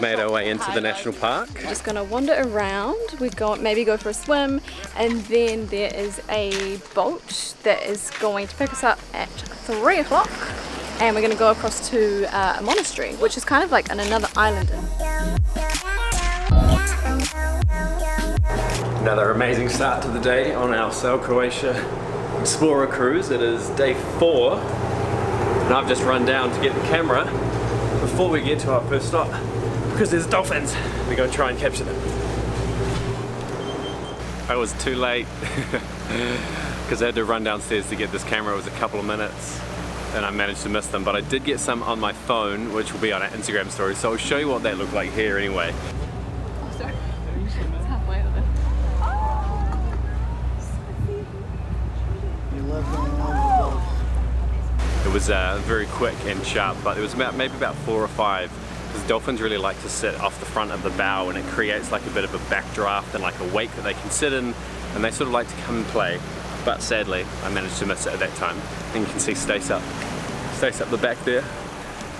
made our way into the national park. We're just gonna wander around. We're going maybe go for a swim, and then there is a boat that is going to pick us up at 3 o'clock, and we're gonna go across to a monastery, which is kind of like on another island. Another amazing start to the day on our Sail Croatia Explorer cruise. It is day 4, and I've just run down to get the camera before we get to our first stop because there's dolphins. We're going to try and capture them. I was too late because I had to run downstairs to get this camera. It was a couple of minutes and I managed to miss them, but I did get some on my phone, which will be on our Instagram story, so I'll show you what they look like here anyway. Oh, sorry. It's halfway of it. It was very quick and sharp, but it was maybe about 4 or 5, because dolphins really like to sit off the front of the bow, and it creates like a bit of a backdraft and like a wake that they can sit in, and they sort of like to come and play. But sadly, I managed to miss it at that time. And you can see Stacey up the back there,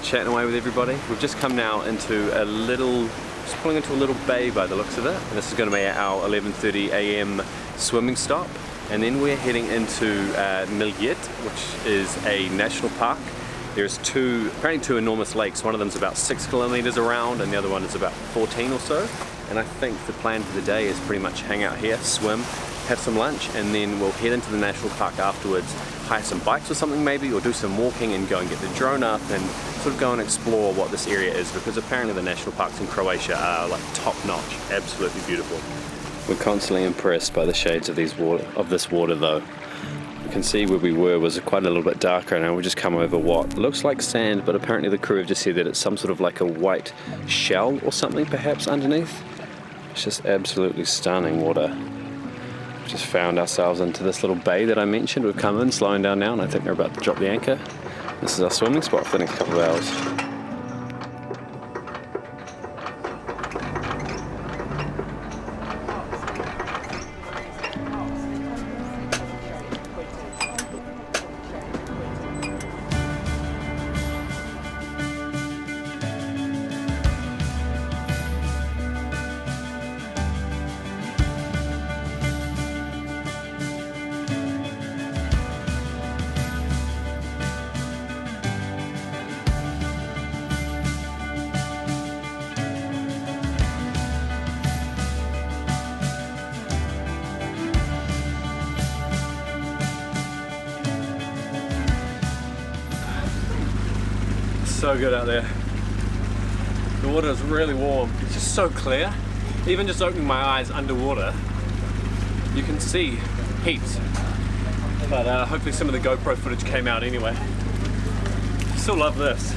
chatting away with everybody. We've just come now into just pulling into a little bay by the looks of it. And this is going to be our 11:30 a.m. swimming stop. And then we're heading into Mljet, which is a national park. There's apparently two enormous lakes. One of them's about 6 kilometers around, and the other one is about 14 or so. And I think the plan for the day is pretty much hang out here, swim, have some lunch, and then we'll head into the national park afterwards, hire some bikes or something maybe, or do some walking and go and get the drone up and sort of go and explore what this area is, because apparently the national parks in Croatia are like top notch, absolutely beautiful. We're constantly impressed by the shades of this water though. You can see where we were was quite a little bit darker, and now we've just come over what looks like sand, but apparently the crew have just said that it's some sort of like a white shell or something perhaps underneath. It's just absolutely stunning water. We've just found ourselves into this little bay that I mentioned. We've come in, slowing down now, and I think they're about to drop the anchor. This is our swimming spot for the next couple of hours. So good out there. The water is really warm. It's just so clear. Even just opening my eyes underwater, you can see heaps. But hopefully some of the GoPro footage came out anyway. Still love this.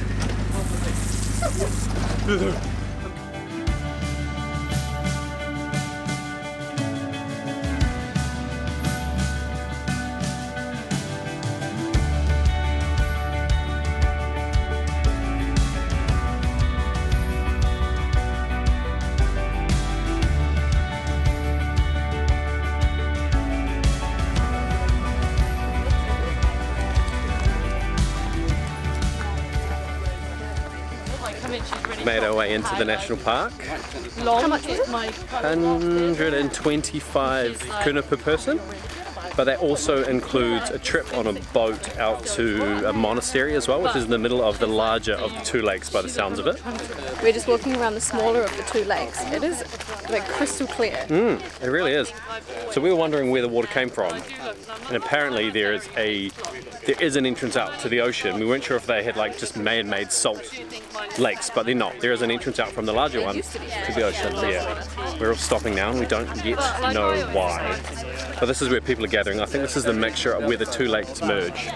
Made our way into the national park. How much was it? 125 kuna per person, but that also includes a trip on a boat out to a monastery as well, which is in the middle of the larger of the 2 lakes by the sounds of it. We're just walking around the smaller of the 2 lakes. It is like crystal clear. It really is. So we were wondering where the water came from, and apparently there is an entrance out to the ocean. We weren't sure if they had like just man-made salt lakes, but they're not. There is an entrance out from the larger one to the ocean. Yeah. We're all stopping now and we don't yet know why. But this is where people are gathering. I think this is the mixture of where the 2 lakes merge.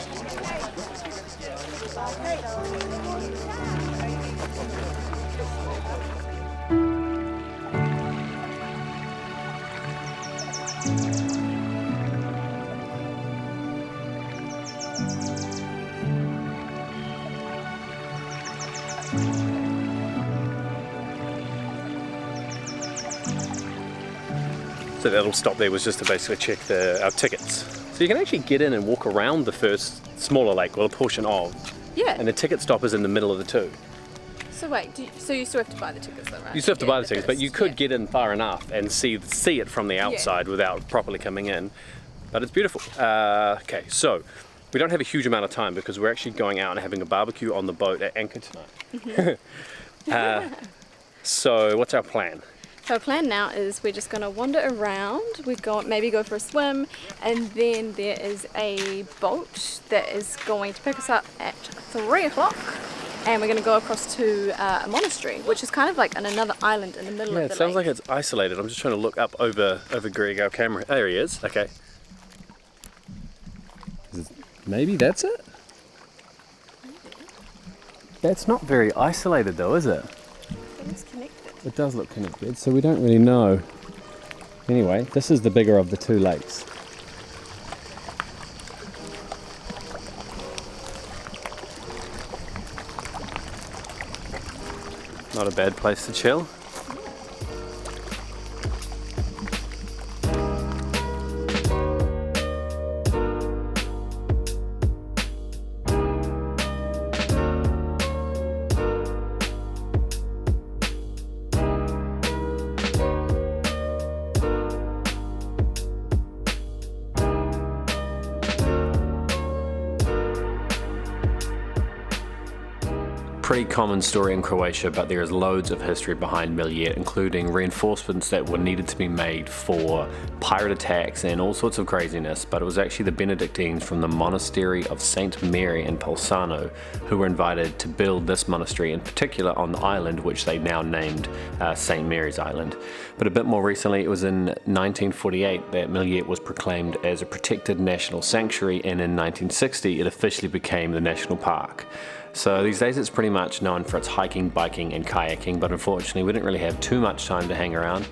So that little stop there was just to basically check our tickets. So you can actually get in and walk around the first smaller lake, well, a portion of. Yeah. And the ticket stop is in the middle of the 2. So wait, so you still have to buy the tickets though, right? You still have to buy the tickets, but you could yeah. get in far enough and see it from the outside without properly coming in. But it's beautiful. Okay, so we don't have a huge amount of time because we're actually going out and having a barbecue on the boat at anchor tonight. So what's our plan? So our plan now is we're just going to wander around, maybe go for a swim, and then there is a boat that is going to pick us up at 3 o'clock, and we're going to go across to a monastery, which is kind of like on another island in the middle of the lake. Yeah, it sounds like it's isolated. I'm just trying to look up over Greg, our camera. There he is, okay. Maybe that's it? That's not very isolated though, is it? It looks connected. It does look connected, so we don't really know. Anyway, this is the bigger of the two lakes. Not a bad place to chill. Pretty common story in Croatia, but there is loads of history behind Mljet, including reinforcements that were needed to be made for pirate attacks and all sorts of craziness. But it was actually the Benedictines from the Monastery of Saint Mary in Bolzano who were invited to build this monastery, in particular on the island which they now named Saint Mary's Island. But a bit more recently, it was in 1948 that Miljet was proclaimed as a protected national sanctuary, and in 1960 it officially became the national park. So these days it's pretty much known for its hiking, biking and kayaking, but unfortunately we didn't really have too much time to hang around.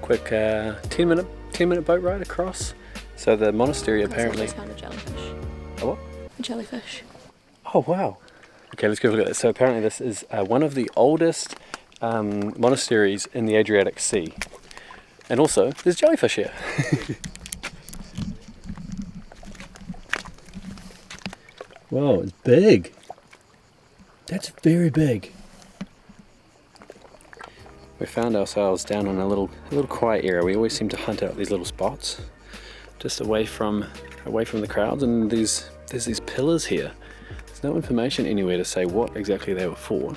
Quick 10 minute boat ride across. So the monastery apparently... I just found a jellyfish. A what? A jellyfish. Oh wow. Okay, let's go look at this. So apparently this is one of the oldest monasteries in the Adriatic Sea. And also, there's jellyfish here. Whoa, it's big. That's very big. We found ourselves down in a little quiet area. We always seem to hunt out these little spots, just away from the crowds. And there's these pillars here. There's no information anywhere to say what exactly they were for,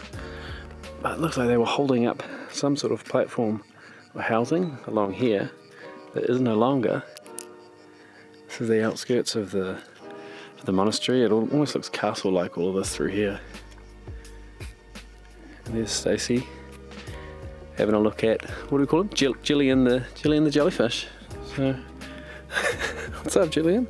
but it looks like they were holding up some sort of platform or housing along here that is no longer. This is the outskirts of the monastery. It almost looks castle-like, all of this through here. And there's Stacey having a look at, what do we call him? Jillian the jellyfish. So, what's up, Jillian?